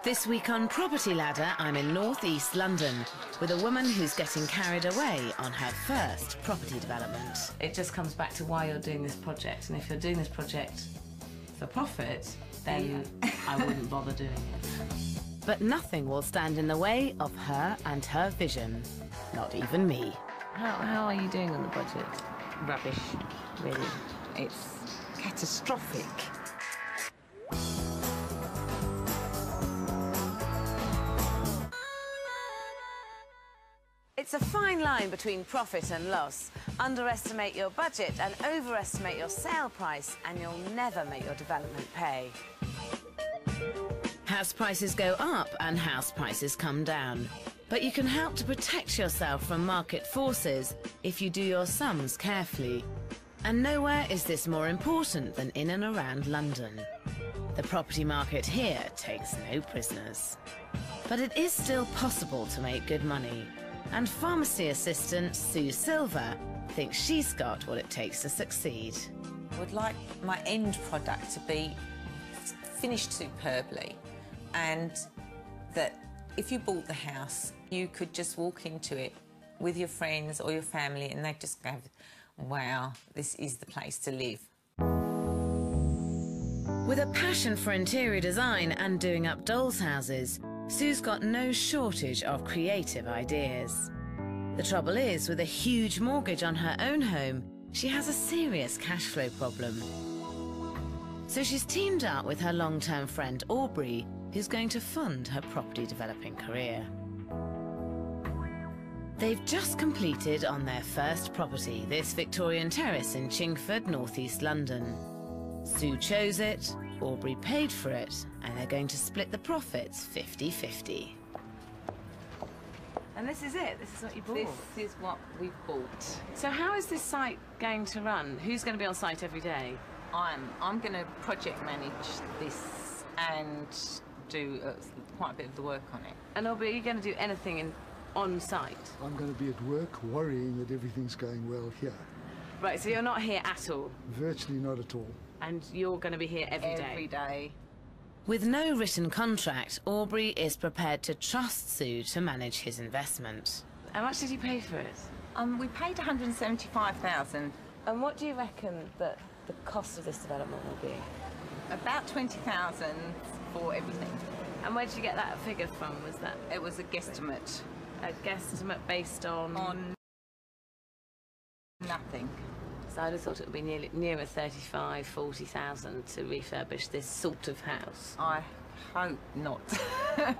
This week on Property Ladder, I'm in North East London with a woman who's getting carried away on her first property development. It just comes back to why you're doing this project, and if you're doing this project for profit, then I wouldn't bother doing it. But nothing will stand in the way of her and her vision. Not even me. How are you doing on the budget? Rubbish. Really? It's catastrophic. It's a fine line between profit and loss. Underestimate your budget and overestimate your sale price, and you'll never make your development pay. House prices go up and house prices come down. But you can help to protect yourself from market forces if you do your sums carefully. And nowhere is this more important than in and around London. The property market here takes no prisoners. But it is still possible to make good money. And pharmacy assistant Sue Silver thinks she's got what it takes to succeed. I would like my end product to be finished superbly, and that if you bought the house, you could just walk into it with your friends or your family and they'd just go, wow, this is the place to live. With a passion for interior design and doing up dolls' houses, Sue's got no shortage of creative ideas. The trouble is, with a huge mortgage on her own home, she has a serious cash flow problem. So she's teamed up with her long-term friend Aubrey, who's going to fund her property developing career. They've just completed on their first property, this Victorian terrace in Chingford, North East London. Sue chose it, Aubrey paid for it, and they're going to split the profits 50-50. And this is it? This is what you bought? This is what we've bought. So how is this site going to run? Who's going to be on site every day? I'm going to project manage this and do quite a bit of the work on it. And Aubrey, are you going to do anything on site? I'm going to be at work worrying that everything's going well here. Right, so you're not here at all? Virtually not at all. And you're going to be here every day? Every day. With no written contract, Aubrey is prepared to trust Sue to manage his investment. How much did you pay for it? We paid $175,000. And what do you reckon that the cost of this development will be? About $20,000 for everything. And where did you get that figure from? Was that? It was a guesstimate. A guesstimate based on? On nothing. So I'd have thought it would be nearer 35,000, 40,000 to refurbish this sort of house. I hope not. A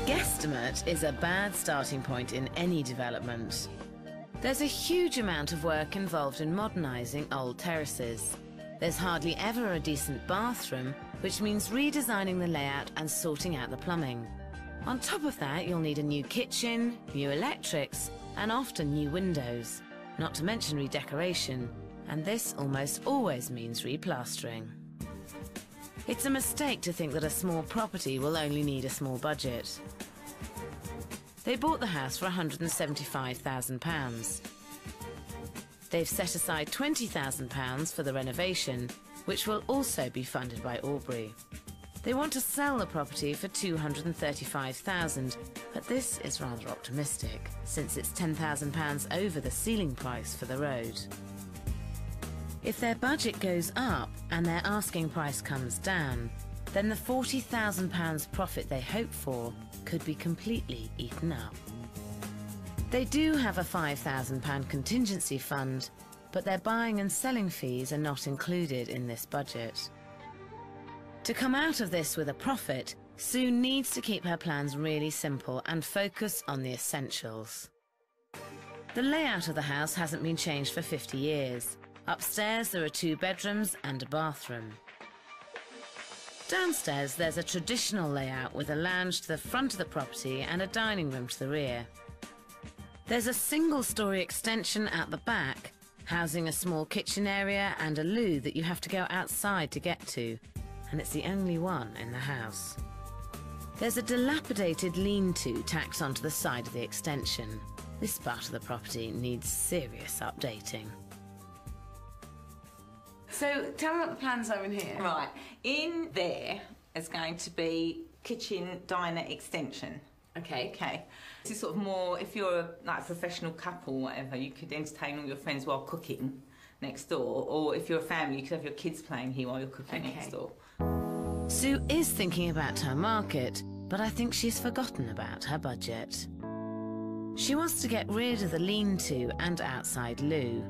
guesstimate is a bad starting point in any development. There's a huge amount of work involved in modernising old terraces. There's hardly ever a decent bathroom, which means redesigning the layout and sorting out the plumbing. On top of that, you'll need a new kitchen, new electrics, and often new windows. Not to mention redecoration, and this almost always means replastering. It's a mistake to think that a small property will only need a small budget. They bought the house for £175,000. They've set aside £20,000 for the renovation, which will also be funded by Aubrey. They want to sell the property for £235,000, but this is rather optimistic, since it's £10,000 over the ceiling price for the road. If their budget goes up and their asking price comes down, then the £40,000 profit they hope for could be completely eaten up. They do have a £5,000 contingency fund, but their buying and selling fees are not included in this budget. To come out of this with a profit, Sue needs to keep her plans really simple and focus on the essentials. The layout of the house hasn't been changed for 50 years. Upstairs there are 2 bedrooms and a bathroom. Downstairs there's a traditional layout with a lounge to the front of the property and a dining room to the rear. There's a single-storey extension at the back, housing a small kitchen area and a loo that you have to go outside to get to, and it's the only one in the house. There's a dilapidated lean-to tacked onto the side of the extension. This part of the property needs serious updating. So tell me what the plans are in here. Right, in there is going to be kitchen diner extension. Okay. Okay. This is sort of more, if you're like a professional couple or whatever, you could entertain all your friends while cooking next door, or if you're a family, you could have your kids playing here while you're cooking next door. Sue is thinking about her market, but I think she's forgotten about her budget. She wants to get rid of the lean-to and outside loo,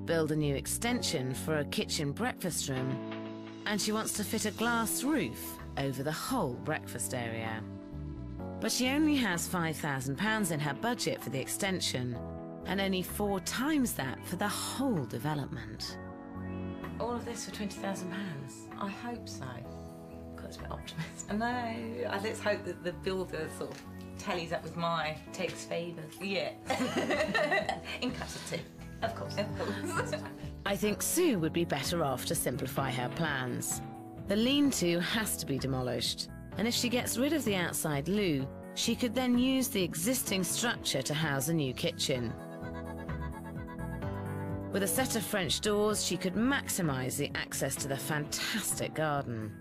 build a new extension for a kitchen breakfast room, and she wants to fit a glass roof over the whole breakfast area. But she only has £5,000 in her budget for the extension, and only 4 times that for the whole development. All of this for £20,000? I hope so. That's a bit optimistic. I know. Let's hope that the builder sort of tallies up with my... Takes favours. Yeah. In cups of tea. Of course. Of course. I think Sue would be better off to simplify her plans. The lean-to has to be demolished, and if she gets rid of the outside loo, she could then use the existing structure to house a new kitchen. With a set of French doors, she could maximise the access to the fantastic garden.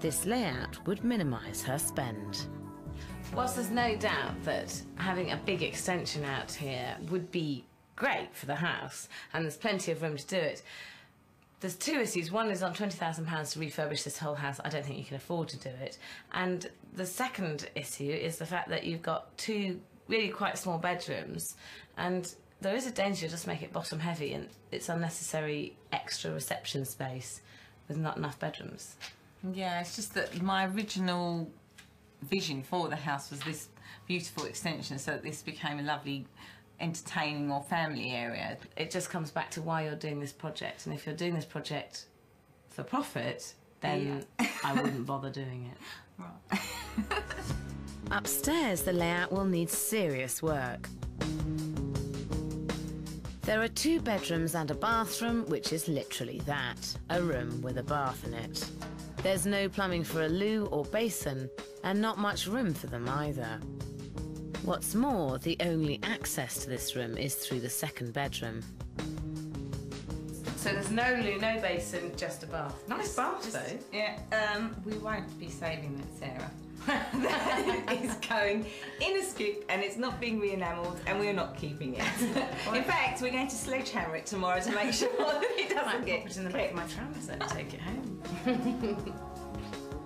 This layout would minimise her spend. Whilst there's no doubt that having a big extension out here would be great for the house, and there's plenty of room to do it, there's 2 issues. One is on £20,000 to refurbish this whole house. I don't think you can afford to do it. And the second issue is the fact that you've got 2 really quite small bedrooms, and there is a danger you'll just make it bottom heavy and it's unnecessary extra reception space with not enough bedrooms. Yeah, it's just that my original vision for the house was this beautiful extension, so that this became a lovely entertaining or family area. It just comes back to why you're doing this project, and if you're doing this project for profit, then I wouldn't bother doing it. Right. Upstairs, the layout will need serious work. There are 2 bedrooms and a bathroom, which is literally that, a room with a bath in it. There's no plumbing for a loo or basin, and not much room for them either. What's more, the only access to this room is through the second bedroom. So there's no loo, no basin, just a bath. Nice bath, though. Yeah, we won't be saving that, Sarah. That is going in a skip, and it's not being re-enamelled, and we're not keeping it. In fact, we're going to sledgehammer it tomorrow to make sure that it doesn't get pop it in the back of my trousers and take it home.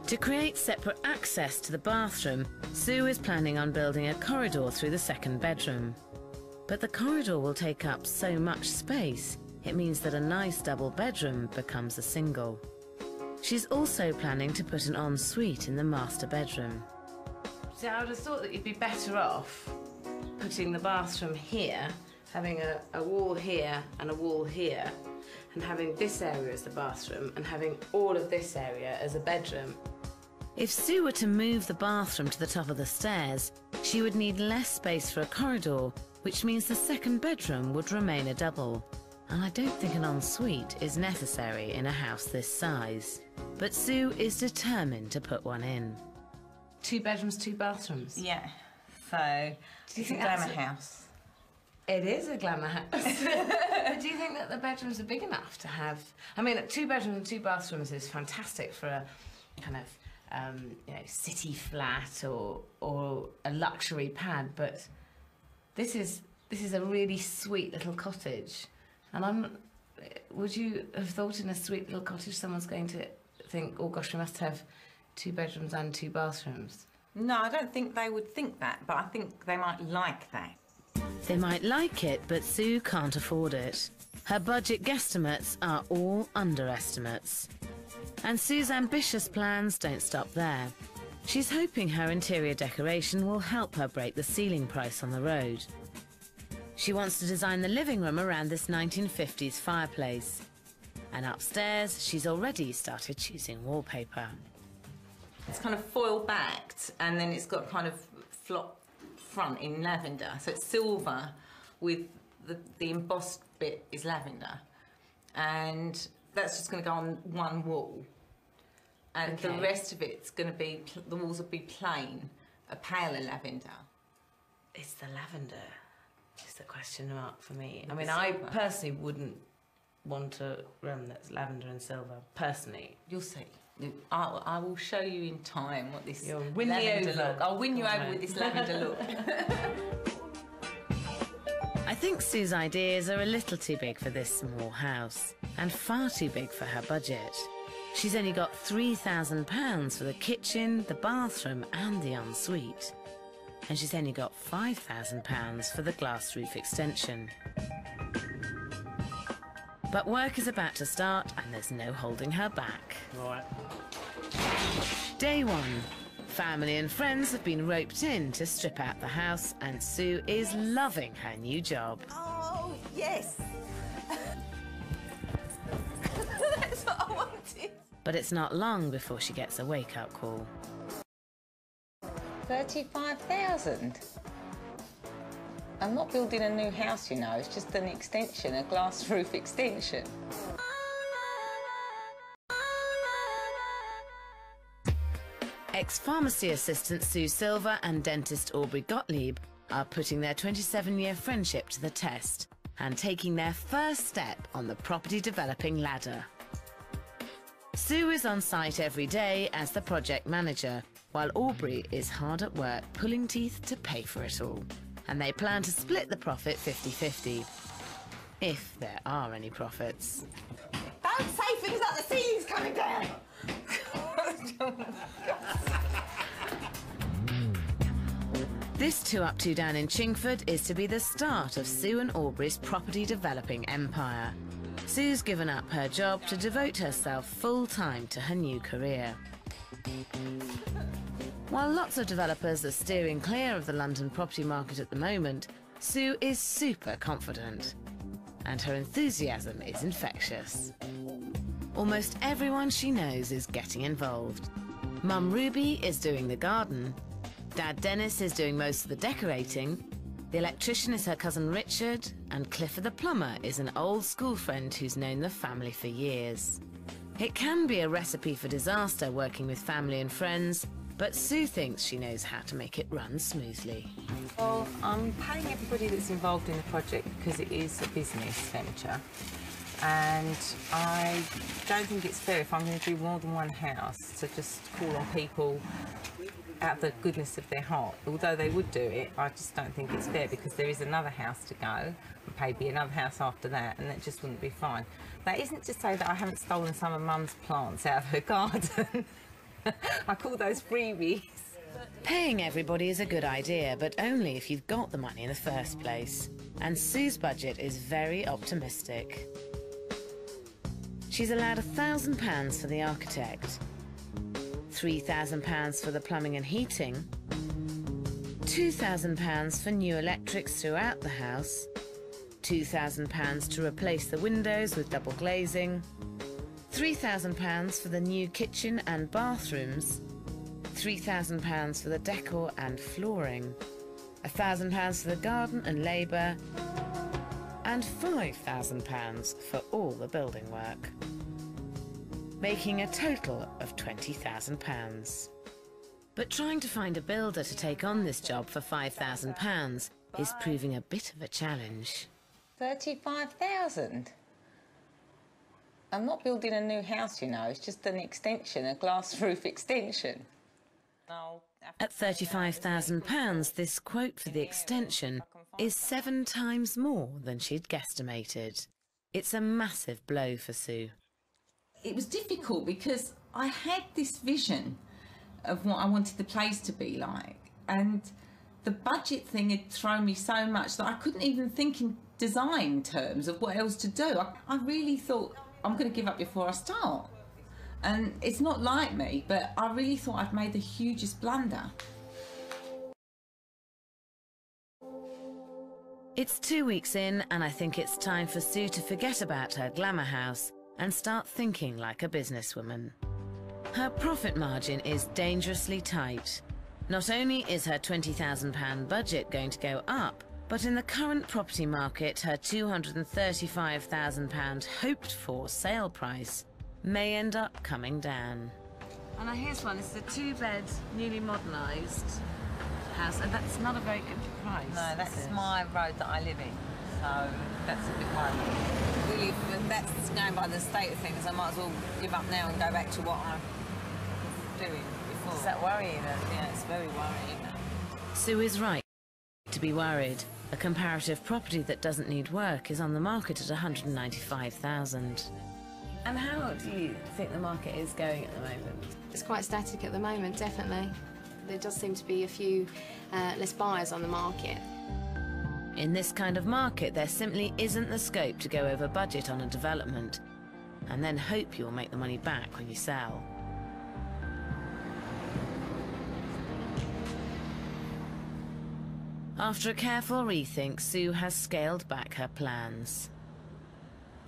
To create separate access to the bathroom, Sue is planning on building a corridor through the second bedroom. But the corridor will take up so much space, it means that a nice double bedroom becomes a single. She's also planning to put an ensuite in the master bedroom. See, I would have thought that you'd be better off putting the bathroom here, having a wall here and a wall here, and having this area as the bathroom and having all of this area as a bedroom. If Sue were to move the bathroom to the top of the stairs, she would need less space for a corridor, which means the second bedroom would remain a double. And I don't think an ensuite is necessary in a house this size. But Sue is determined to put one in. 2 bedrooms, 2 bathrooms? Yeah, so it's a glamour house. It is a glamour house. But do you think that the bedrooms are big enough to have... I mean, 2 bedrooms and 2 bathrooms is fantastic for a kind of city flat or a luxury pad, but this is a really sweet little cottage, and would you have thought in a sweet little cottage someone's going to think, oh gosh, we must have 2 bedrooms and 2 bathrooms? No, I don't think they would think that, but I think they might like that. They might like it, but Sue can't afford it. Her budget guesstimates are all underestimates. And Sue's ambitious plans don't stop there. She's hoping her interior decoration will help her break the ceiling price on the road. She wants to design the living room around this 1950s fireplace. And upstairs, she's already started choosing wallpaper. It's kind of foil backed, and then it's got kind of flop front in lavender. So it's silver with the embossed bit is lavender. And that's just going to go on one wall. And the rest of it's going to be, the walls will be plain, a paler lavender. It's the lavender. It's the question mark for me. I mean, I personally wouldn't want a room that's lavender and silver, personally. You'll see. I will show you in time what this You'll win me lavender over. look. I'll win you over with this lavender look. I think Sue's ideas are a little too big for this small house, and far too big for her budget. She's only got £3,000 for the kitchen, the bathroom and the ensuite. And she's only got £5,000 for the glass roof extension. But work is about to start and there's no holding her back. Right. Day one. Family and friends have been roped in to strip out the house and Sue is loving her new job. Oh, yes! That's what I wanted. But it's not long before she gets a wake-up call. 35,000? I'm not building a new house, you know, it's just an extension, a glass roof extension. Ex-pharmacy assistant Sue Silver and dentist Aubrey Gottlieb are putting their 27-year friendship to the test and taking their first step on the property developing ladder. Sue is on site every day as the project manager, while Aubrey is hard at work pulling teeth to pay for it all. And they plan to split the profit 50-50, if there are any profits. Don't say things like the ceiling's coming down! This 2 Up 2 Down in Chingford is to be the start of Sue and Aubrey's property developing empire. Sue's given up her job to devote herself full-time to her new career. While lots of developers are steering clear of the London property market at the moment, Sue is super confident. And her enthusiasm is infectious. Almost everyone she knows is getting involved. Mum Ruby is doing the garden. Dad Dennis is doing most of the decorating. The electrician is her cousin Richard, and Clifford the plumber is an old school friend who's known the family for years. It can be a recipe for disaster working with family and friends, but Sue thinks she knows how to make it run smoothly. Well, I'm paying everybody that's involved in the project because it is a business venture. And I don't think it's fair if I'm going to do more than one house to just call on people out of the goodness of their heart. Although they would do it, I just don't think it's fair because there is another house to go and maybe another house after that, and that just wouldn't be fine. That isn't to say that I haven't stolen some of Mum's plants out of her garden. I call those freebies. Paying everybody is a good idea, but only if you've got the money in the first place. And Sue's budget is very optimistic. She's allowed £1,000 for the architect, £3,000 for the plumbing and heating, £2,000 for new electrics throughout the house, £2,000 to replace the windows with double glazing, £3,000 for the new kitchen and bathrooms, £3,000 for the decor and flooring, £1,000 for the garden and labour, and £5,000 for all the building work, making a total of £20,000. But trying to find a builder to take on this job for £5,000 is proving a bit of a challenge. 35,000? I'm not building a new house, you know, it's just an extension, a glass roof extension. At £35,000, this quote for the extension is 7 times more than she'd guesstimated. It's a massive blow for Sue. It was difficult because I had this vision of what I wanted the place to be like, and the budget thing had thrown me so much that I couldn't even think in design terms of what else to do. I really thought, I'm going to give up before I start. And it's not like me, but I really thought I'd made the hugest blunder. It's 2 weeks in, and I think it's time for Sue to forget about her glamour house and start thinking like a businesswoman. Her profit margin is dangerously tight. Not only is her £20,000 budget going to go up, but in the current property market, her £235,000 hoped-for sale price may end up coming down. And here's one. It's a 2-bed, newly modernised house, and that's not a very good price. No, that's my road that I live in, so that's a bit worrying. Really, if that's going by the state of things, I might as well give up now and go back to what I doing before. Is that worrying then? Yeah, it's very worrying. Sue is right to be worried. A comparative property that doesn't need work is on the market at $195,000. And how do you think the market is going at the moment? It's quite static at the moment, definitely. There does seem to be a few less buyers on the market. In this kind of market, there simply isn't the scope to go over budget on a development and then hope you'll make the money back when you sell. After a careful rethink, Sue has scaled back her plans.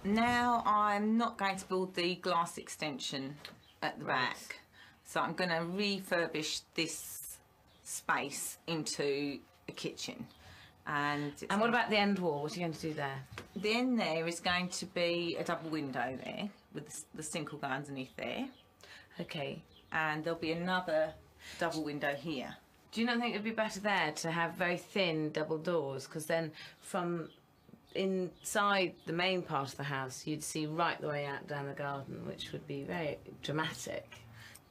Now I'm not going to build the glass extension at the back, so I'm going to refurbish this space into a kitchen. And what about the end wall? What are you going to do there? The end there is going to be a double window there, with the sink will go underneath there. Okay. And there'll be another double window here. Do you not think it'd be better there to have very thin double doors? Because then from inside the main part of the house, you'd see right the way out down the garden, which would be very dramatic.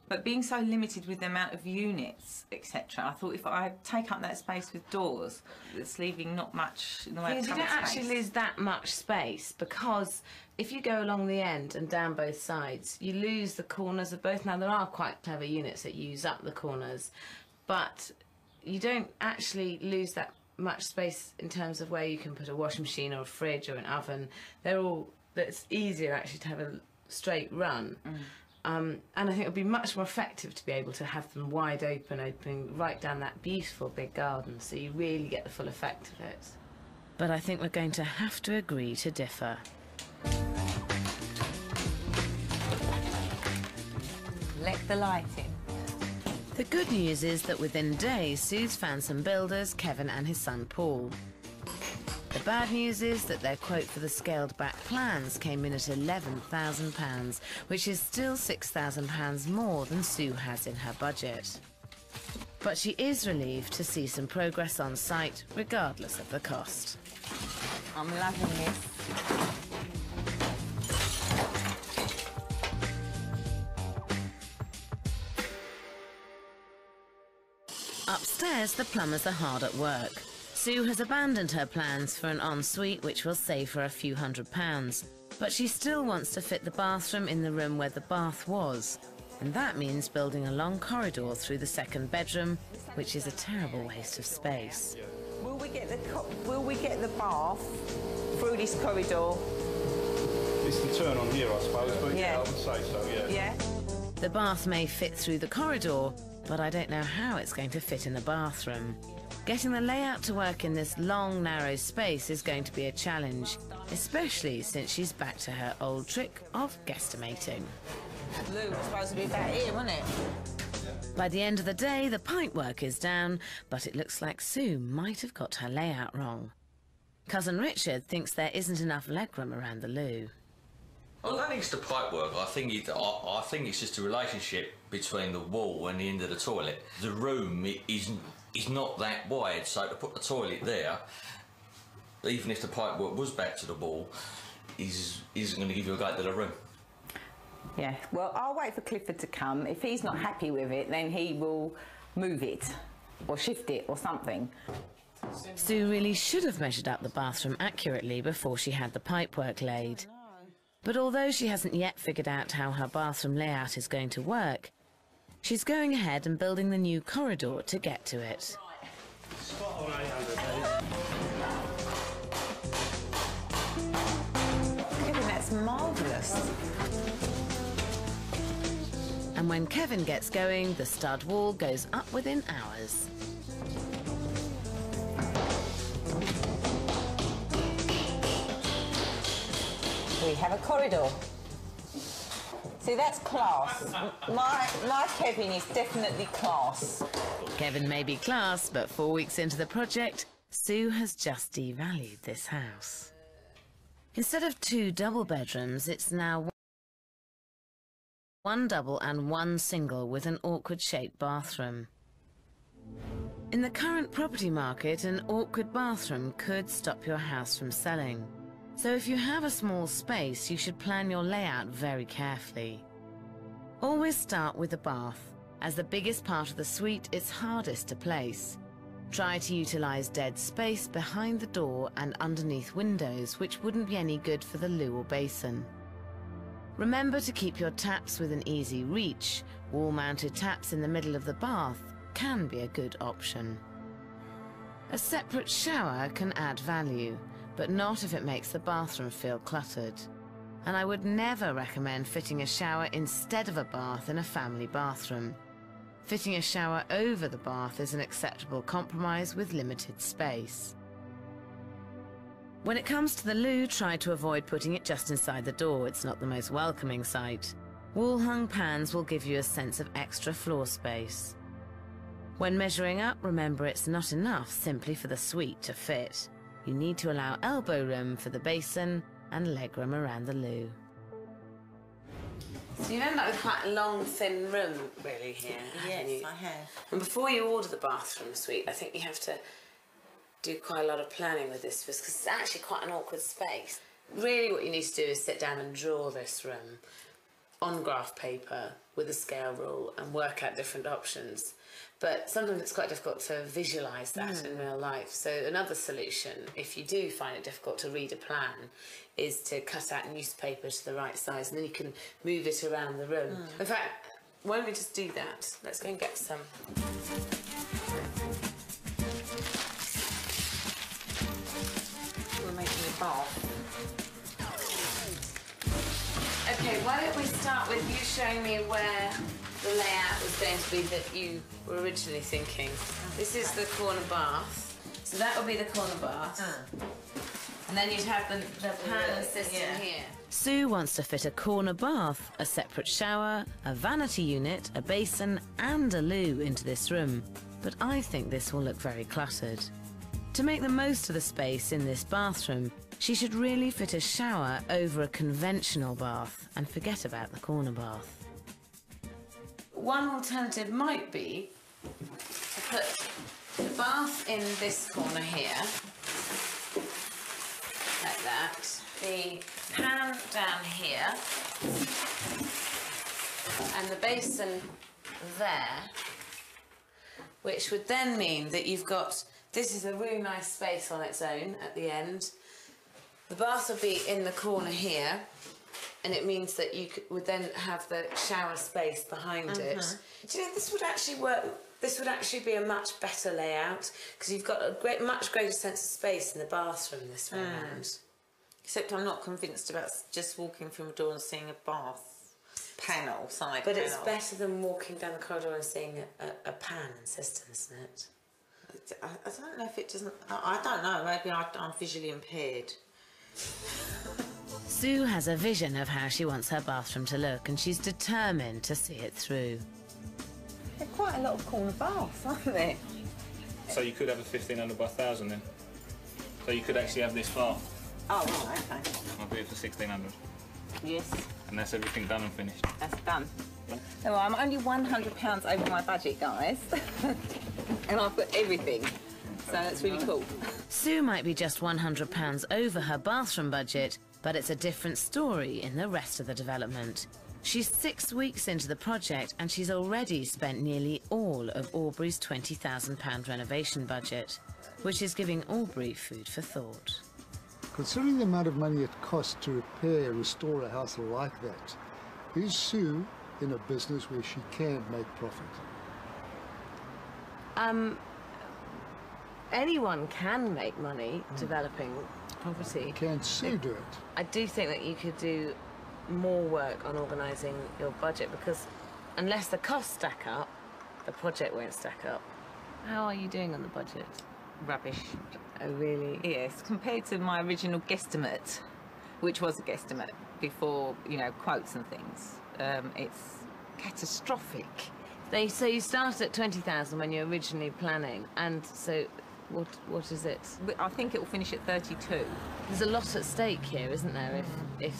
But being so limited with the amount of units, etc., I thought if I take up that space with doors, it's leaving not much in the way of You don't actually lose that much space, because if you go along the end and down both sides, you lose the corners of both. Now, there are quite clever units that use up the corners, but you don't actually lose that much space in terms of where you can put a washing machine or a fridge or an oven. It's easier actually to have a straight run. And I think it would be much more effective to be able to have them wide open, opening right down that beautiful big garden, so you really get the full effect of it. But I think we're going to have to agree to differ. Let the light in. The good news is that within days, Sue's found some builders, Kevin and his son Paul. The bad news is that their quote for the scaled-back plans came in at £11,000, which is still £6,000 more than Sue has in her budget. But she is relieved to see some progress on site, regardless of the cost. I'm loving this. Upstairs, the plumbers are hard at work. Sue has abandoned her plans for an ensuite, which will save her a few £100s. But she still wants to fit the bathroom in the room where the bath was. And that means building a long corridor through the second bedroom, which is a terrible waste of space. Will we get the bath through this corridor? It's the turn on here, I suppose, but yeah, I would say so, yeah. Yeah. The bath may fit through the corridor, but I don't know how it's going to fit in the bathroom. Getting the layout to work in this long, narrow space is going to be a challenge, especially since she's back to her old trick of guesstimating. Loo was supposed to be about here, wasn't it? By the end of the day, the pipework is down, but it looks like Sue might have got her layout wrong. Cousin Richard thinks there isn't enough legroom around the loo. I don't think it's the pipework. I think it's just a relationship between the wall and the end of the toilet. The room is not that wide, so to put the toilet there, even if the pipework was back to the wall, isn't going to give you a gate to the room. Yeah. Well, I'll wait for Clifford to come. If he's not happy with it, then he will move it or shift it or something. Sue really should have measured up the bathroom accurately before she had the pipework laid. But although she hasn't yet figured out how her bathroom layout is going to work, she's going ahead and building the new corridor to get to it. Kevin, that's marvellous. And when Kevin gets going, the stud wall goes up within hours. We have a corridor. See, that's class. My Kevin is definitely class. Kevin may be class, but 4 weeks into the project, Sue has just devalued this house. Instead of 2 double bedrooms, it's now 1 double and 1 single with an awkward-shaped bathroom. In the current property market, an awkward bathroom could stop your house from selling. So if you have a small space, you should plan your layout very carefully. Always start with the bath As the biggest part of the suite is hardest to place. Try to utilise dead space behind the door and underneath windows, which wouldn't be any good for the loo or basin. Remember to keep your taps within easy reach. Wall-mounted taps in the middle of the bath can be a good option. A separate shower can add value, but not if it makes the bathroom feel cluttered. And I would never recommend fitting a shower instead of a bath in a family bathroom. Fitting a shower over the bath is an acceptable compromise with limited space. When it comes to the loo, try to avoid putting it just inside the door. It's not the most welcoming sight. Wall-hung pans will give you a sense of extra floor space. When measuring up, remember it's not enough simply for the suite to fit. You need to allow elbow room for the basin and legroom around the loo. So you end up with quite a long, thin room, really, here. Yes, I have. And before you order the bathroom suite, I think you have to do quite a lot of planning with this, because it's actually quite an awkward space. Really what you need to do is sit down and draw this room on graph paper with a scale rule and work out different options. But sometimes it's quite difficult to visualise that in real life. So another solution, if you do find it difficult to read a plan, is to cut out newspaper to the right size, and then you can move it around the room. In fact, why don't we just do that? Let's go and get some. We're making a bath. Okay, why don't we start with you showing me where the layout was going to be that you were originally thinking. This is the corner bath, so that would be the corner bath. And then you'd have the pan system here. Sue wants to fit a corner bath, a separate shower, a vanity unit, a basin and a loo into this room. But I think this will look very cluttered. To make the most of the space in this bathroom, she should really fit a shower over a conventional bath and forget about the corner bath. One alternative might be to put the bath in this corner here, like that, the pan down here, and the basin there, which would then mean that you've got, this is a really nice space on its own at the end. The bath would be in the corner here, and it means that you would then have the shower space behind it. Do you know, this would actually work, this would actually be a much better layout, because you've got a much greater sense of space in the bathroom this way around. Except I'm not convinced about just walking through a door and seeing a bath panel, side But panel. it's better than walking down the corridor and seeing a pan system, isn't it? I don't know if it doesn't... I don't know, maybe I'm visually impaired. Sue has a vision of how she wants her bathroom to look, and she's determined to see it through. There are quite a lot of corner baths, aren't there? So you could have a 1500 by 1000 then. So you could actually have this far. Oh, right, okay. I'll do it for 1600. Yes, And that's everything done and finished. that's done. So I'm only £100 over my budget, guys. And I've got everything. So that's really cool. Sue might be just £100 over her bathroom budget, but it's a different story in the rest of the development. She's 6 weeks into the project and she's already spent nearly all of Aubrey's £20,000 renovation budget, which is giving Aubrey food for thought. Considering the amount of money it costs to repair and restore a house like that, is Sue in a business where she can make profit? Anyone can make money developing property. Can Sue do it? I do think that you could do more work on organising your budget, because unless the costs stack up, the project won't stack up. How are you doing on the budget? Rubbish. Oh, really? Yes, compared to my original guesstimate, which was a guesstimate before, you know, quotes and things, it's catastrophic. So you started at 20,000 when you were originally planning, and so what is it? I think it will finish at 32. There's a lot at stake here, isn't there, if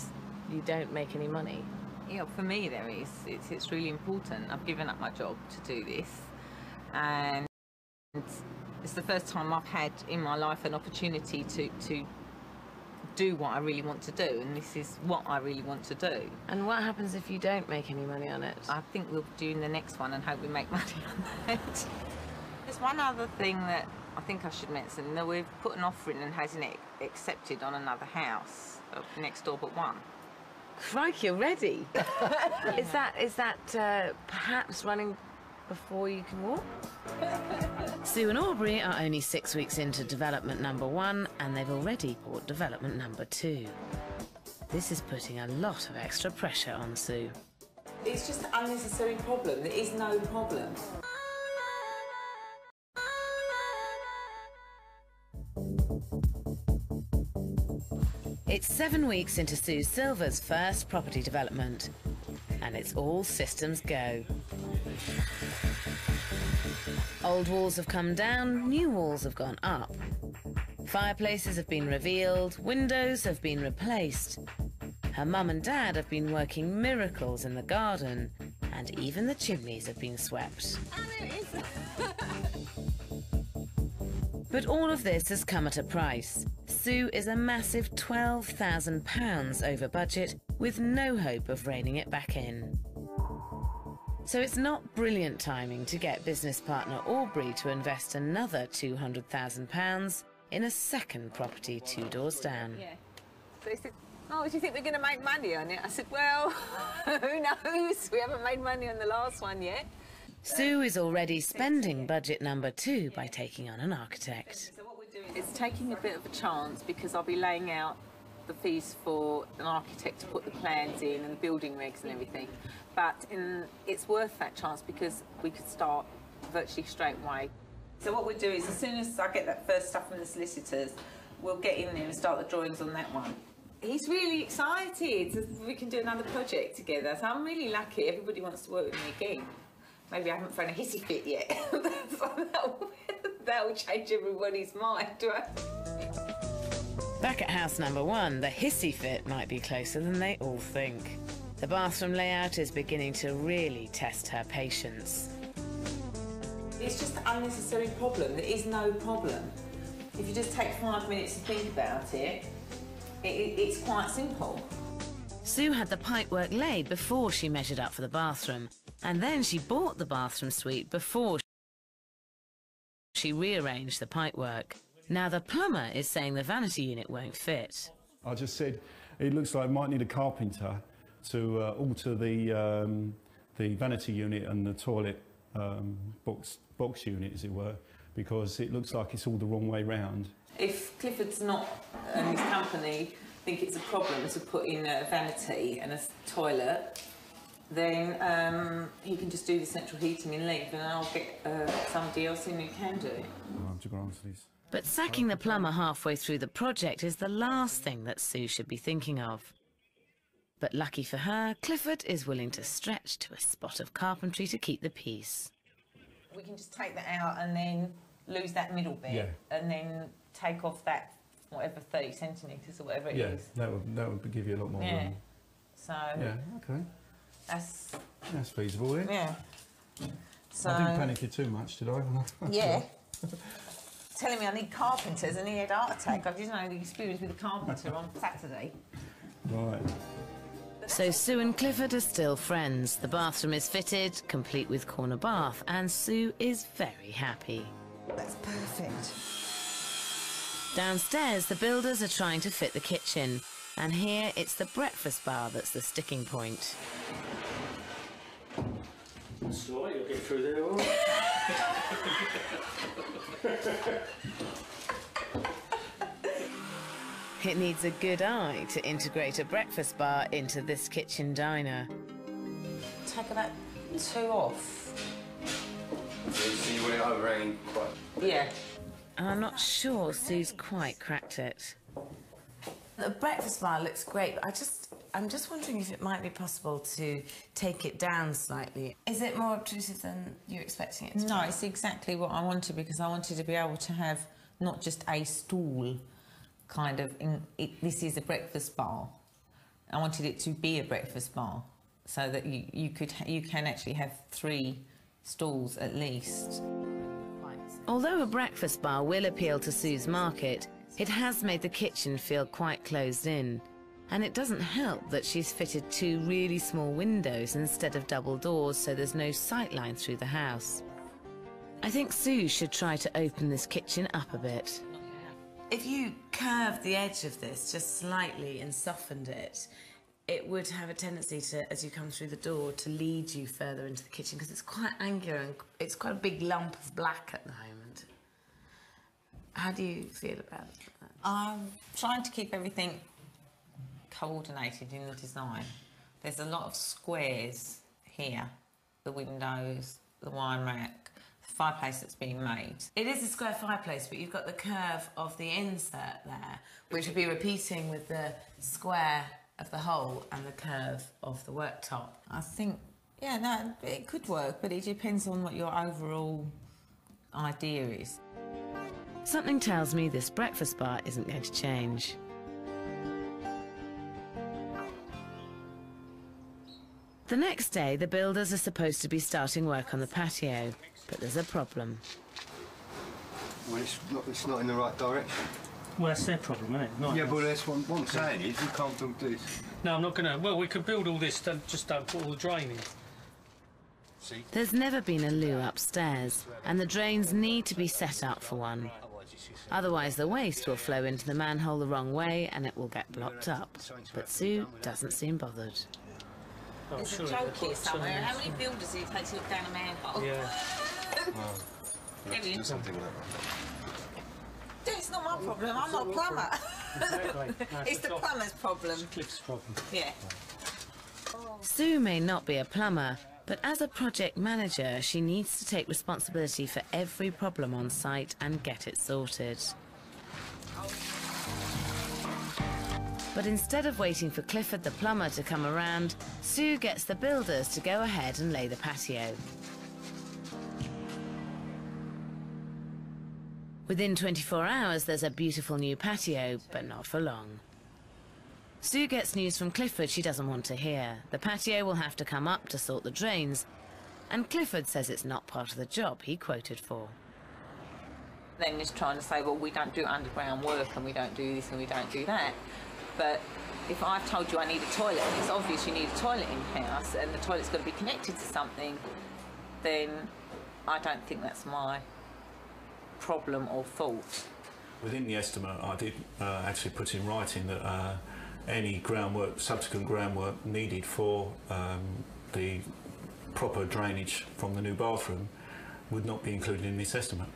you don't make any money? Yeah, for me there is. It's really important. I've given up my job to do this, and it's the first time I've had in my life an opportunity to do what I really want to do, and this is what I really want to do. And what happens if you don't make any money on it? I think we'll do in the next one and hope we make money on that. There's one other thing that I think I should mention, that we've put an offer in and hasn't it accepted on another house next door but one. Crikey, you're ready. Is that perhaps running before you can walk? Sue and Aubrey are only 6 weeks into development number 1, and they've already bought development number 2. This is putting a lot of extra pressure on Sue. It's just an unnecessary problem. There is no problem. It's 7 weeks into Sue Silver's first property development, and it's all systems go. Old walls have come down, new walls have gone up. Fireplaces have been revealed, windows have been replaced. Her mum and dad have been working miracles in the garden, and even the chimneys have been swept. But all of this has come at a price. Sue is a massive £12,000 over budget, with no hope of reining it back in. So it's not brilliant timing to get business partner Aubrey to invest another £200,000 in a second property 2 doors down. Yeah. So he said, "Oh, do you think we're going to make money on it?" I said, "Well, who knows? We haven't made money on the last one yet." Sue is already spending budget number 2 by taking on an architect. So what we're doing is taking a bit of a chance, because I'll be laying out the fees for an architect to put the plans in and the building regs and everything. But it's worth that chance because we could start virtually straight away. So what we'll do is, as soon as I get that first stuff from the solicitors, we'll get in there and start the drawings on that one. He's really excited. We can do another project together. So I'm really lucky. Everybody wants to work with me again. Maybe I haven't thrown a hissy fit yet. That'll change everybody's mind, right? Back at house number 1, the hissy fit might be closer than they all think. The bathroom layout is beginning to really test her patience. It's just an unnecessary problem. There is no problem. If you just take 5 minutes to think about it, it's quite simple. Sue had the pipework laid before she measured up for the bathroom, and then she bought the bathroom suite before she rearranged the pipework. Now the plumber is saying the vanity unit won't fit. I just said it looks like it might need a carpenter to alter the vanity unit and the toilet box unit, as it were, because it looks like it's all the wrong way round. If Clifford's not and his company think it's a problem to put in a vanity and a toilet, then he can just do the central heating and leave, and I'll get somebody else in who can do it. But sacking the plumber halfway through the project is the last thing that Sue should be thinking of. But lucky for her, Clifford is willing to stretch to a spot of carpentry to keep the peace. We can just take that out and then lose that middle bit, yeah, and then take off that, whatever, 30 centimetres or whatever it is. Yeah, that would give you a lot more room. So yeah, okay. That's feasible, yeah. So I didn't panic you too much, did I? Yeah. Telling me I need carpenters and he had a heart attack. I didn't know the experience with a carpenter on Saturday. Right. So Sue and Clifford are still friends. The bathroom is fitted, complete with corner bath, and Sue is very happy. That's perfect. Downstairs, the builders are trying to fit the kitchen, and here it's the breakfast bar that's the sticking point. So you'll get through there all right. It needs a good eye to integrate a breakfast bar into this kitchen diner. Take about 2 off. So you want it overhanging quite? Yeah. I'm not sure Sue's quite cracked it. The breakfast bar looks great, but I'm just wondering if it might be possible to take it down slightly. Is it more obtrusive than you're expecting it to be? No, it's exactly what I wanted, because I wanted to be able to have not just a stool, kind of, this is a breakfast bar. I wanted it to be a breakfast bar, so that you can actually have 3 stools at least. Although a breakfast bar will appeal to Sue's market, It has made the kitchen feel quite closed in, and it doesn't help that she's fitted 2 really small windows instead of double doors, so there's no sight line through the house. I think Sue should try to open this kitchen up a bit. If you curved the edge of this just slightly and softened it, it would have a tendency to, as you come through the door, to lead you further into the kitchen, because it's quite angular and it's quite a big lump of black at the moment. How do you feel about that? I'm trying to keep everything coordinated in the design. There's a lot of squares here, the windows, the wine rack, the fireplace that's being made. It is a square fireplace, but you've got the curve of the insert there, which would be repeating with the square of the hole and the curve of the worktop. I think, yeah, no, it could work, but it depends on what your overall idea is. Something tells me this breakfast bar isn't going to change. The next day, the builders are supposed to be starting work on the patio, but there's a problem. Well, it's not in the right direction. Well, that's their problem, isn't it? Not yeah, but that's what I'm saying is you can't build this. No, I'm not going to. Well, we could build all this, just don't put all the drain in. See? There's never been a loo upstairs, and the drains need to be set up for one. Otherwise, the waste will flow into the manhole the wrong way and it will get blocked up. But Sue doesn't seem bothered. Oh, There's a joke here somewhere. How many builders do you take to look down a manhole? Yeah. Do something like that. It's not my problem. I'm not a plumber. Exactly. No, It's the plumber's problem. It's Cliff's problem. Yeah. Sue may not be a plumber, but as a project manager, she needs to take responsibility for every problem on site and get it sorted. But instead of waiting for Clifford the plumber to come around, Sue gets the builders to go ahead and lay the patio. Within 24 hours, there's a beautiful new patio, but not for long. Sue gets news from Clifford she doesn't want to hear. The patio will have to come up to sort the drains, and Clifford says it's not part of the job he quoted for. Then it's trying to say, well, we don't do underground work and we don't do this and we don't do that. But if I've told you I need a toilet and it's obvious you need a toilet in the house and the toilet's got to be connected to something, then I don't think that's my problem or fault. Within the estimate, I did actually put in writing that any groundwork, subsequent groundwork needed for the proper drainage from the new bathroom would not be included in this estimate.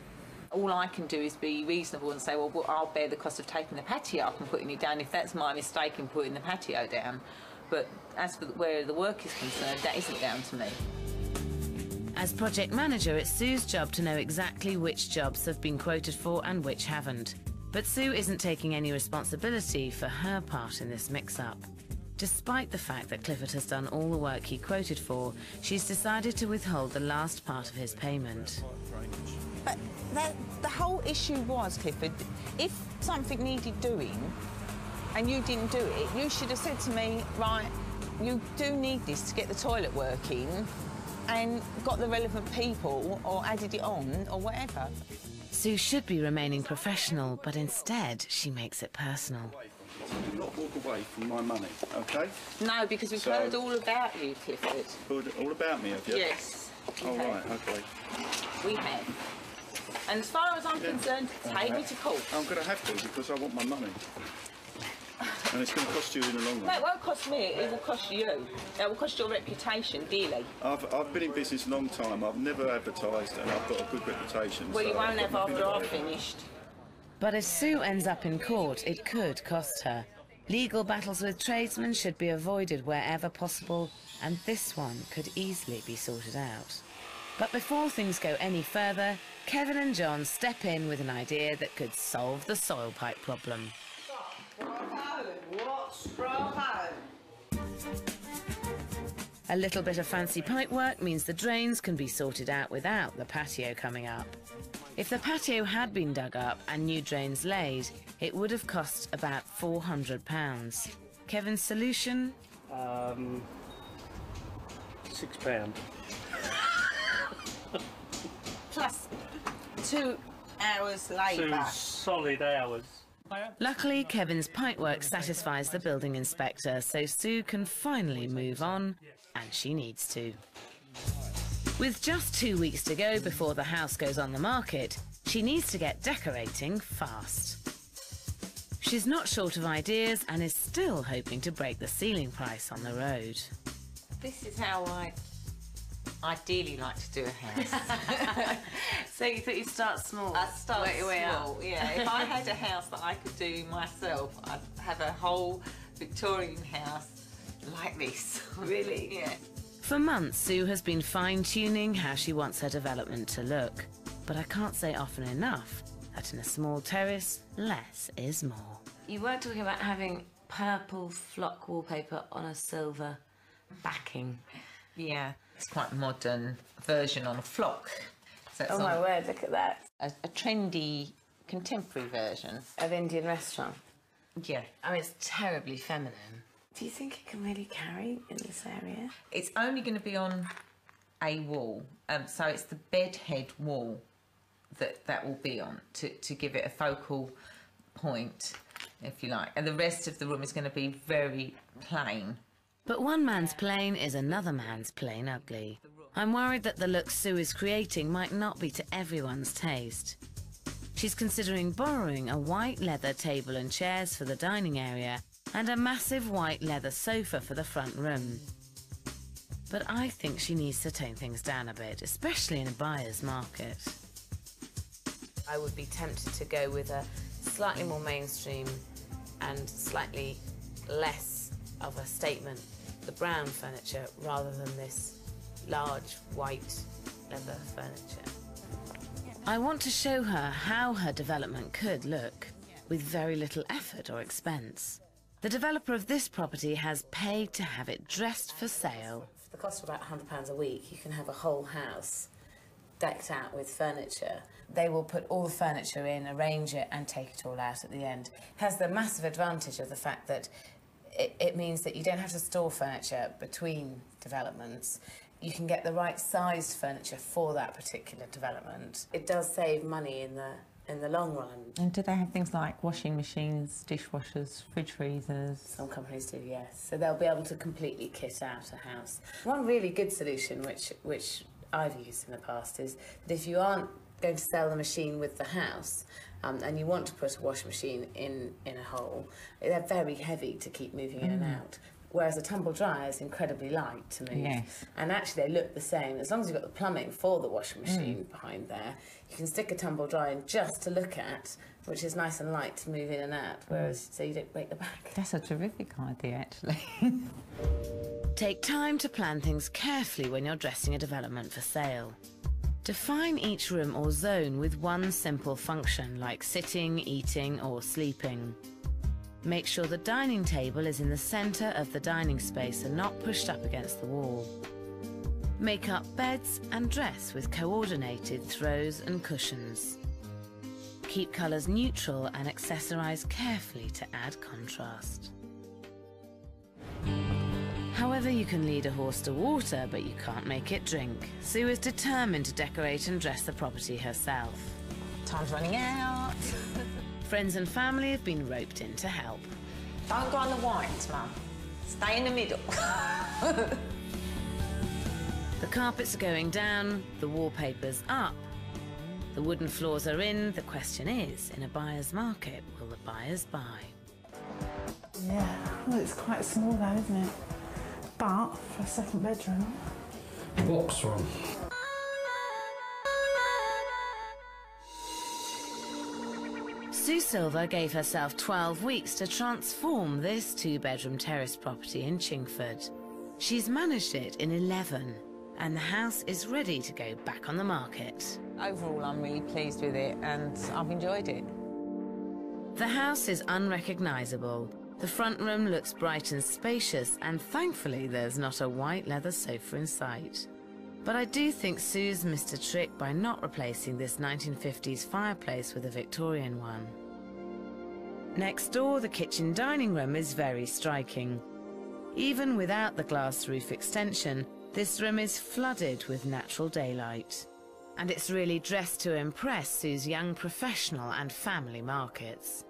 All I can do is be reasonable and say, well, I'll bear the cost of taking the patio up and putting it down if that's my mistake in putting the patio down. But as for where the work is concerned, that isn't down to me. As project manager, it's Sue's job to know exactly which jobs have been quoted for and which haven't. But Sue isn't taking any responsibility for her part in this mix-up. Despite the fact that Clifford has done all the work he quoted for, she's decided to withhold the last part of his payment. But the whole issue was, Clifford, if something needed doing and you didn't do it, you should have said to me, right, you do need this to get the toilet working, and got the relevant people or added it on or whatever. Sue should be remaining professional, but instead she makes it personal. Do not walk away from my money, OK? No, because we've heard all about you, Clifford. Heard all about me, have you? Yes. Oh, right, OK. We have. And as far as I'm concerned, take me to court. I'm going to have to because I want my money. And it's going to cost you in the long run. No, it won't cost me, it will cost you. It will cost your reputation dearly. I've been in business a long time. I've never advertised and I've got a good reputation. Well, so you won't I've have got nothing after to I've do. finished. But if Sue ends up in court, it could cost her. Legal battles with tradesmen should be avoided wherever possible, and this one could easily be sorted out. But before things go any further, Kevin and John step in with an idea that could solve the soil pipe problem. A little bit of fancy pipe work means the drains can be sorted out without the patio coming up. If the patio had been dug up and new drains laid, it would have cost about £400. Kevin's solution? £6. +2 hours labour. 2 solid hours. Luckily, Kevin's pipework satisfies the building inspector, so Sue can finally move on, and she needs to. With just 2 weeks to go before the house goes on the market, she needs to get decorating fast. She's not short of ideas and is still hoping to break the ceiling price on the road. This is how I ideally like to do a house. So you thought you'd start small? I start work your way small, up. yeah. If I had a house that I could do myself, I'd have a whole Victorian house like this. Really? Yeah. For months, Sue has been fine-tuning how she wants her development to look. But I can't say often enough that in a small terrace, less is more. You were talking about having purple flock wallpaper on a silver backing. Yeah, it's quite a modern version on a flock. So it's Oh my word, look at that. a trendy, contemporary version. Of Indian restaurant. Yeah. I mean, it's terribly feminine. Do you think it can really carry in this area? It's only going to be on a wall, so it's the bed head wall that will be on to give it a focal point, if you like. And the rest of the room is going to be very plain. But one man's plain is another man's plain ugly. I'm worried that the look Sue is creating might not be to everyone's taste. She's considering borrowing a white leather table and chairs for the dining area and a massive white leather sofa for the front room. But I think she needs to tone things down a bit, especially in a buyer's market. I would be tempted to go with a slightly more mainstream and slightly less of a statement, the brown furniture, rather than this large white leather furniture. I want to show her how her development could look, with very little effort or expense. The developer of this property has paid to have it dressed for sale. For the cost of about £100 a week, you can have a whole house decked out with furniture. They will put all the furniture in, arrange it, and take it all out at the end. It has the massive advantage of the fact that it means that you don't have to store furniture between developments. You can get the right sized furniture for that particular development. It does save money in the long run. And do they have things like washing machines, dishwashers, fridge freezers? Some companies do, yes. So they'll be able to completely kit out a house. One really good solution, which I've used in the past, is that if you aren't going to sell the machine with the house, and you want to put a washing machine in a hole, they're very heavy to keep moving in and out. Whereas a tumble dryer is incredibly light to move. Yes. And actually they look the same. As long as you've got the plumbing for the washing machine behind there, you can stick a tumble dryer in just to look at, which is nice and light to move in and out, whereas so you don't break the back. That's a terrific idea, actually. Take time to plan things carefully when you're dressing a development for sale. Define each room or zone with one simple function, like sitting, eating, or sleeping. Make sure the dining table is in the centre of the dining space and not pushed up against the wall. Make up beds and dress with coordinated throws and cushions. Keep colours neutral and accessorise carefully to add contrast. However, you can lead a horse to water, but you can't make it drink. Sue is determined to decorate and dress the property herself. Time's running out. Friends and family have been roped in to help. Don't go on the whites, Mum. Stay in the middle. The carpets are going down, the wallpaper's up. The wooden floors are in. The question is, in a buyer's market, will the buyers buy? Yeah, well, it's quite small though, isn't it? But for a second bedroom. Box room. Sue Silver gave herself 12 weeks to transform this two-bedroom terrace property in Chingford. She's managed it in 11, and the house is ready to go back on the market. Overall, I'm really pleased with it, and I've enjoyed it. The house is unrecognisable. The front room looks bright and spacious, and thankfully there's not a white leather sofa in sight. But I do think Sue's missed a trick by not replacing this 1950s fireplace with a Victorian one. Next door, the kitchen dining room is very striking. Even without the glass roof extension, this room is flooded with natural daylight. And it's really dressed to impress Sue's young professional and family markets.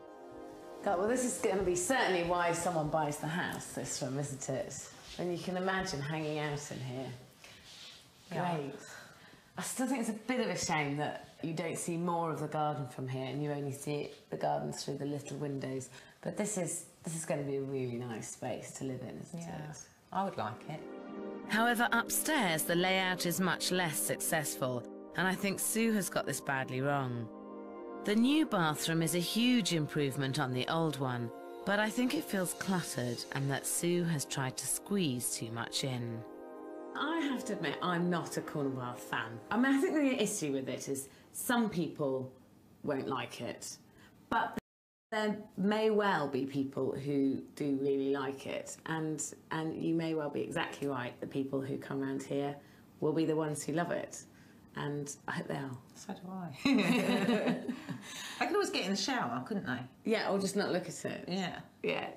God, well, this is going to be certainly why someone buys the house, this room, isn't it? And you can imagine hanging out in here. Yeah. Great. I still think it's a bit of a shame that you don't see more of the garden from here and you only see the garden through the little windows. But this is going to be a really nice space to live in, isn't it? I would like it. However, upstairs, the layout is much less successful, and I think Sue has got this badly wrong. The new bathroom is a huge improvement on the old one, but I think it feels cluttered and that Sue has tried to squeeze too much in. I have to admit, I'm not a corner bath fan. I mean, I think the issue with it is some people won't like it, but there may well be people who do really like it, and you may well be exactly right. The people who come around here will be the ones who love it, and I hope they are. So do I. I could always get in the shower, couldn't I? Yeah, or just not look at it. Yeah. Yeah.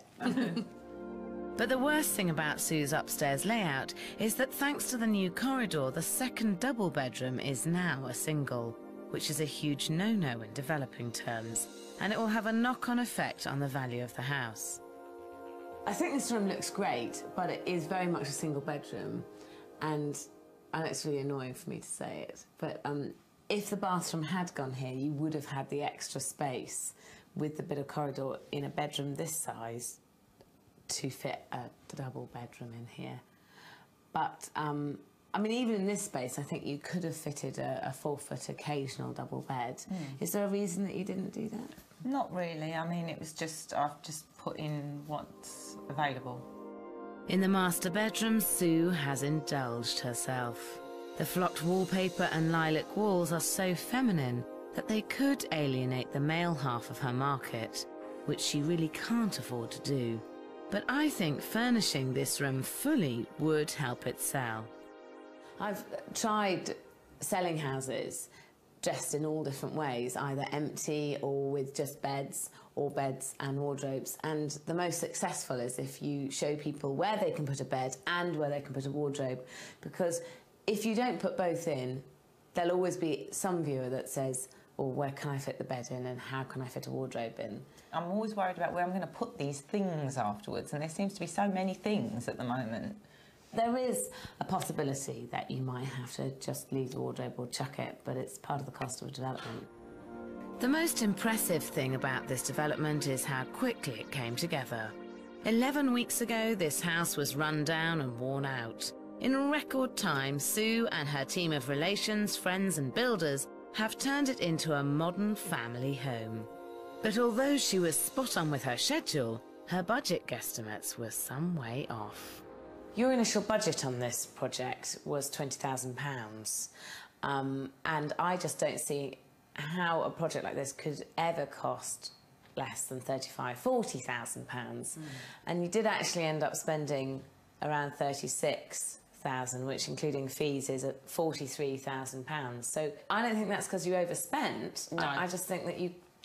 But the worst thing about Sue's upstairs layout is that thanks to the new corridor, the second double bedroom is now a single, which is a huge no-no in developing terms, and it will have a knock-on effect on the value of the house. I think this room looks great, but it is very much a single bedroom, and it's really annoying for me to say it, but if the bathroom had gone here, you would have had the extra space with the bit of corridor in a bedroom this size to fit a double bedroom in here. But, I mean, even in this space, I think you could have fitted a 4-foot occasional double bed. Is there a reason that you didn't do that? Not really. I mean, it was just, I've just put in what's available. In the master bedroom, Sue has indulged herself. The flocked wallpaper and lilac walls are so feminine that they could alienate the male half of her market, which she really can't afford to do. But I think furnishing this room fully would help it sell. I've tried selling houses dressed in all different ways, either empty or with just beds, or beds and wardrobes. And the most successful is if you show people where they can put a bed and where they can put a wardrobe. Because if you don't put both in, there'll always be some viewer that says, oh, where can I fit the bed in and how can I fit a wardrobe in? I'm always worried about where I'm going to put these things afterwards, and there seems to be so many things at the moment. There is a possibility that you might have to just leave the wardrobe or chuck it, but it's part of the cost of development. The most impressive thing about this development is how quickly it came together. 11 weeks ago, this house was run down and worn out. In record time, Sue and her team of relations, friends and builders have turned it into a modern family home. But although she was spot on with her schedule, her budget guesstimates were some way off. Your initial budget on this project was £20,000, and I just don't see how a project like this could ever cost less than £40,000. And you did actually end up spending around £36,000, which, including fees, is at £43,000. So I don't think that's because you overspent. No. I just think that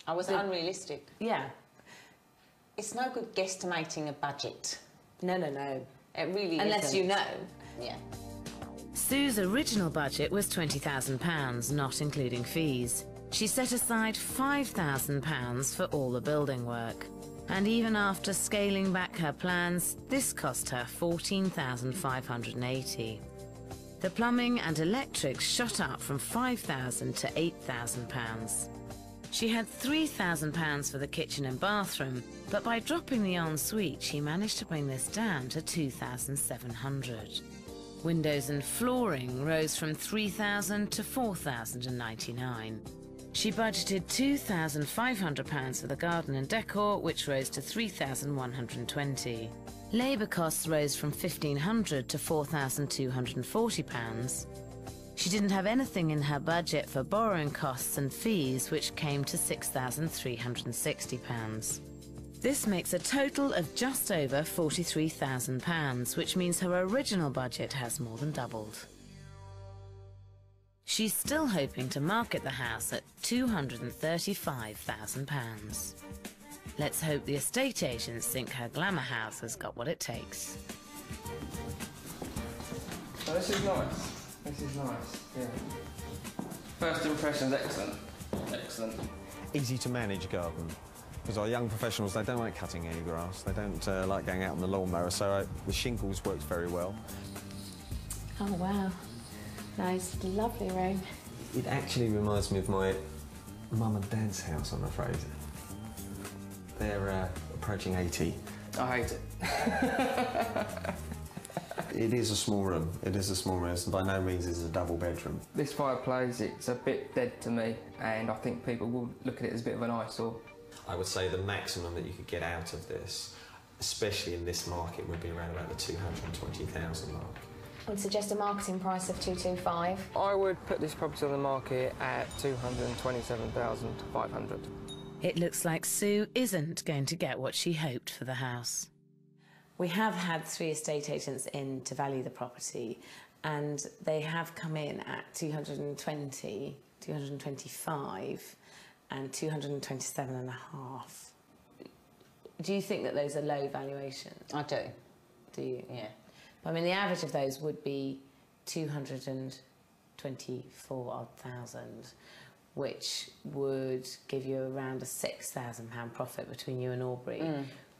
I was unrealistic. Yeah. It's no good guesstimating a budget. No, no, no. It really Unless isn't. you know. Yeah. Sue's original budget was £20,000, not including fees. She set aside £5,000 for all the building work. And even after scaling back her plans, this cost her £14,580. The plumbing and electrics shot up from £5,000 to £8,000. She had £3,000 for the kitchen and bathroom, but by dropping the ensuite, she managed to bring this down to £2,700. Windows and flooring rose from £3,000 to £4,099. She budgeted £2,500 for the garden and decor, which rose to £3,120. Labour costs rose from £1,500 to £4,240. She didn't have anything in her budget for borrowing costs and fees, which came to £6,360. This makes a total of just over £43,000, which means her original budget has more than doubled. She's still hoping to market the house at £235,000. Let's hope the estate agents think her glamour house has got what it takes. Oh, this is nice. This is nice, yeah. First impressions, excellent. Excellent. Easy to manage garden. Because our young professionals, they don't like cutting any grass. They don't like going out on the lawnmower, so the shingles works very well. Oh, wow. Nice, lovely room. It actually reminds me of my mum and dad's house, I'm afraid. They're approaching 80. I hate it. It is a small room. It is a small room. By no means is it a double bedroom. This fireplace, it's a bit dead to me, and I think people will look at it as a bit of an eyesore. I would say the maximum that you could get out of this, especially in this market, would be around about the 220,000 mark. I would suggest a marketing price of 225. I would put this property on the market at 227,500. It looks like Sue isn't going to get what she hoped for the house. We have had 3 estate agents in to value the property, and they have come in at 220, 225 and 227.5. Do you think that those are low valuations? I do. Do you? Yeah. I mean, the average of those would be 224,000, which would give you around a £6,000 profit between you and Aubrey,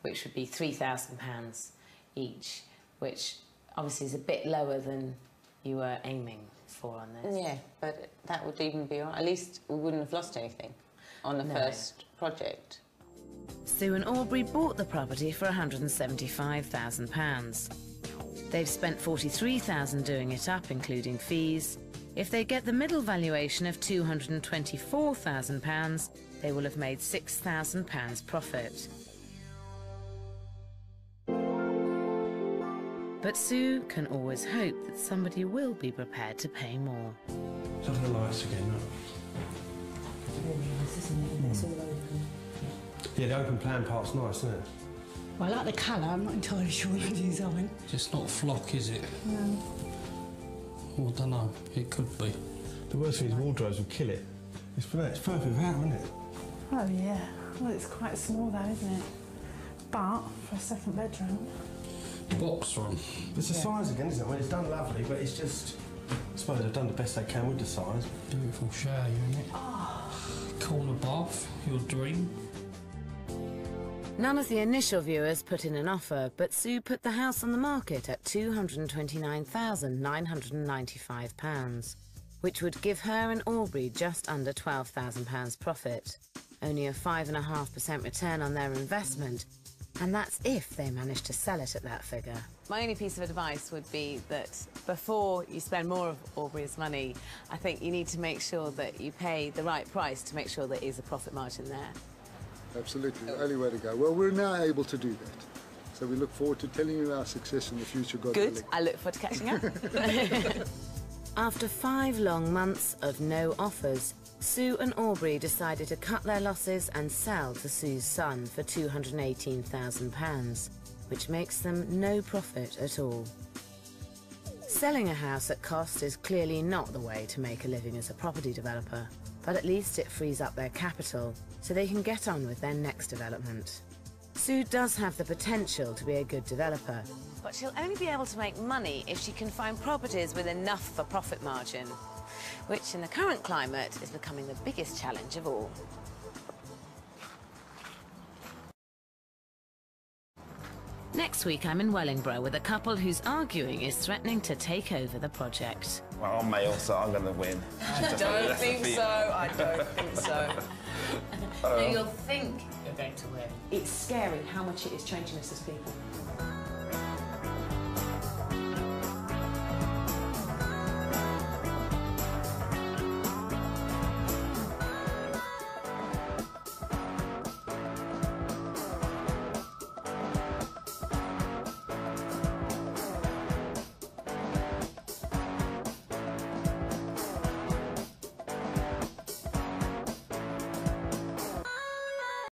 which would be £3,000 each, which obviously is a bit lower than you were aiming for on this. Yeah, but that would even be all right. At least we wouldn't have lost anything on the first project. Sue and Aubrey bought the property for £175,000. They've spent £43,000 doing it up, including fees. If they get the middle valuation of £224,000, they will have made £6,000 profit. But Sue can always hope that somebody will be prepared to pay more. Look at the lights again, look. It's really nice, isn't it? It's all open. Yeah, the open plan part's nice, isn't it? Well, I like the colour, I'm not entirely sure of the design. Just not flock, is it? No. Well, I don't know. It could be. The worst thing is wardrobes will kill it. It's perfect without, isn't it? Oh, yeah. Well, it's quite small, though, isn't it? But for a second bedroom... Box room. It's the size again, isn't it? I mean, it's done lovely, but it's just... I suppose they've done the best they can with the size. Beautiful shower unit. Oh. Corner bath, your dream. None of the initial viewers put in an offer, but Sue put the house on the market at £229,995, which would give her and Aubrey just under £12,000 profit. Only a 5.5% return on their investment, and that's if they manage to sell it at that figure. My only piece of advice would be that before you spend more of Aubrey's money, I think you need to make sure that you pay the right price to make sure there is a profit margin there. Absolutely, the only way to go. Well, we're now able to do that. So we look forward to telling you our success in the future, God willing. Good, I look forward to catching up. After 5 long months of no offers, Sue and Aubrey decided to cut their losses and sell to Sue's son for £218,000, which makes them no profit at all. Selling a house at cost is clearly not the way to make a living as a property developer, but at least it frees up their capital so they can get on with their next development. Sue does have the potential to be a good developer, But she'll only be able to make money if she can find properties with enough of a profit margin, which in the current climate is becoming the biggest challenge of all. Next week, I'm in Wellingborough with a couple whose arguing is threatening to take over the project. Well, I'm male, so I'm going to win. I don't think so. I don't think so. No, you'll think you're going to win. It's scary how much it is changing us as people.